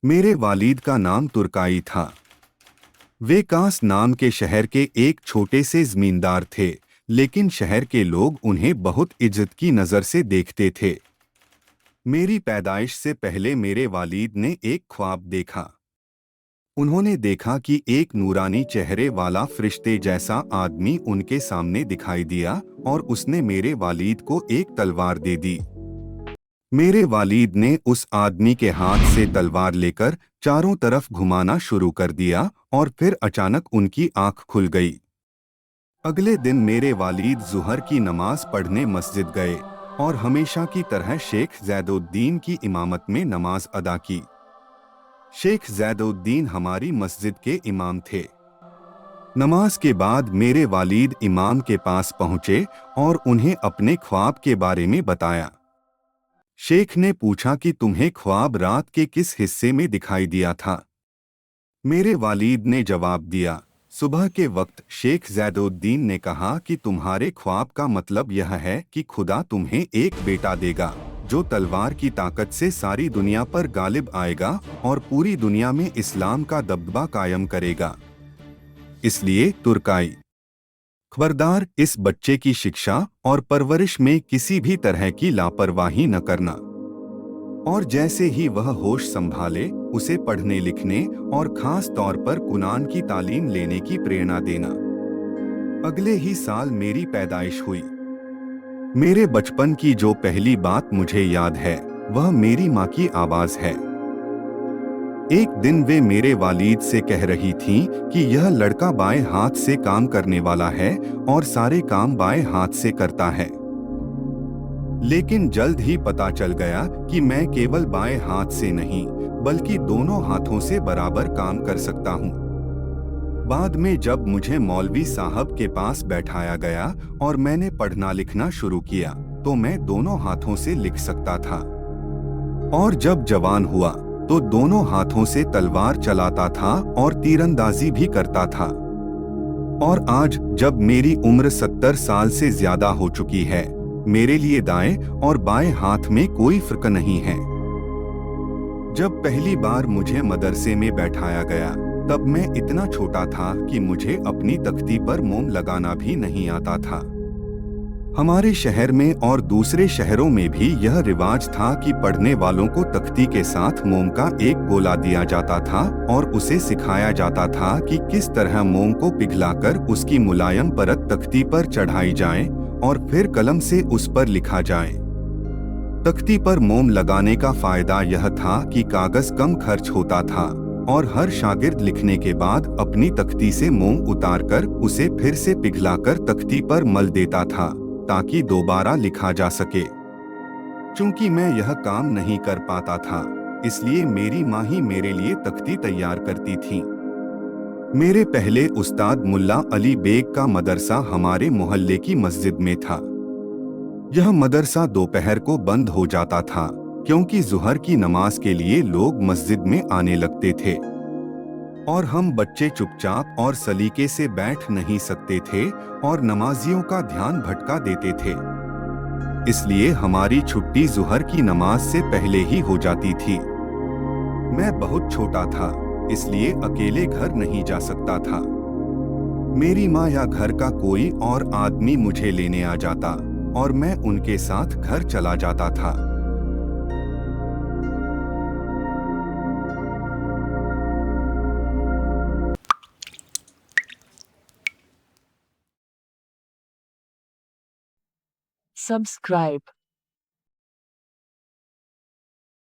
मेरे वालिद का नाम तुर्काई था। वे कास नाम के शहर के एक छोटे से जमींदार थे, लेकिन शहर के लोग उन्हें बहुत इज्जत की नज़र से देखते थे। मेरी पैदाइश से पहले मेरे वालिद ने एक ख्वाब देखा। उन्होंने देखा कि एक नूरानी चेहरे वाला फरिश्ते जैसा आदमी उनके सामने दिखाई दिया और उसने मेरे वालिद को एक तलवार दे दी। मेरे वालिद ने उस आदमी के हाथ से तलवार लेकर चारों तरफ घुमाना शुरू कर दिया और फिर अचानक उनकी आंख खुल गई। अगले दिन मेरे वालिद ज़ुहर की नमाज पढ़ने मस्जिद गए और हमेशा की तरह शेख ज़ैदुद्दीन की इमामत में नमाज अदा की। शेख ज़ैदुद्दीन हमारी मस्जिद के इमाम थे। नमाज के बाद मेरे वालिद इमाम के पास पहुंचे और उन्हें अपने ख्वाब के बारे में बताया। शेख ने पूछा कि तुम्हें ख्वाब रात के किस हिस्से में दिखाई दिया था। मेरे वालिद ने जवाब दिया, सुबह के वक्त। शेख ज़ैदुद्दीन ने कहा कि तुम्हारे ख्वाब का मतलब यह है कि खुदा तुम्हें एक बेटा देगा जो तलवार की ताकत से सारी दुनिया पर गालिब आएगा और पूरी दुनिया में इस्लाम का दबदबा कायम करेगा। इसलिए तुर्काई, खबरदार, इस बच्चे की शिक्षा और परवरिश में किसी भी तरह की लापरवाही न करना। और जैसे ही वह होश संभाले उसे पढ़ने लिखने और खास तौर पर कुरान की तालीम लेने की प्रेरणा देना। अगले ही साल मेरी पैदाइश हुई। मेरे बचपन की जो पहली बात मुझे याद है वह मेरी माँ की आवाज़ है। एक दिन वे मेरे वालिद से कह रही थीं कि यह लड़का बाएं हाथ से काम करने वाला है और सारे काम बाएं हाथ से करता है। लेकिन जल्द ही पता चल गया कि मैं केवल बाएं हाथ से नहीं बल्कि दोनों हाथों से बराबर काम कर सकता हूँ। बाद में जब मुझे मौलवी साहब के पास बैठाया गया और मैंने पढ़ना लिखना शुरू किया तो मैं दोनों हाथों से लिख सकता था। और जब जवान हुआ तो दोनों हाथों से तलवार चलाता था और तीरंदाजी भी करता था। और आज जब मेरी उम्र 70 साल से ज्यादा हो चुकी है, मेरे लिए दाएं और बाएं हाथ में कोई फर्क नहीं है। जब पहली बार मुझे मदरसे में बैठाया गया तब मैं इतना छोटा था कि मुझे अपनी तख्ती पर मोम लगाना भी नहीं आता था। हमारे शहर में और दूसरे शहरों में भी यह रिवाज था कि पढ़ने वालों को तख्ती के साथ मोम का एक गोला दिया जाता था और उसे सिखाया जाता था कि किस तरह मोम को पिघलाकर उसकी मुलायम परत तख्ती पर चढ़ाई जाए और फिर कलम से उस पर लिखा जाए। तख्ती पर मोम लगाने का फायदा यह था कि कागज कम खर्च होता था और हर शागिर्द लिखने के बाद अपनी तख्ती से मोम उतारकर उसे फिर से पिघलाकर तख्ती पर मल देता था ताकि दोबारा लिखा जा सके। चूंकि मैं यह काम नहीं कर पाता था, इसलिए मेरी माँ ही मेरे लिए तख्ती तैयार करती थी। मेरे पहले उस्ताद मुल्ला अली बेग का मदरसा हमारे मोहल्ले की मस्जिद में था। यह मदरसा दोपहर को बंद हो जाता था क्योंकि ज़ुहर की नमाज के लिए लोग मस्जिद में आने लगते थे और हम बच्चे चुपचाप और सलीके से बैठ नहीं सकते थे और नमाजियों का ध्यान भटका देते थे। इसलिए हमारी छुट्टी ज़ुहर की नमाज से पहले ही हो जाती थी। मैं बहुत छोटा था, इसलिए अकेले घर नहीं जा सकता था। मेरी माँ या घर का कोई और आदमी मुझे लेने आ जाता और मैं उनके साथ घर चला जाता था। Subscribe.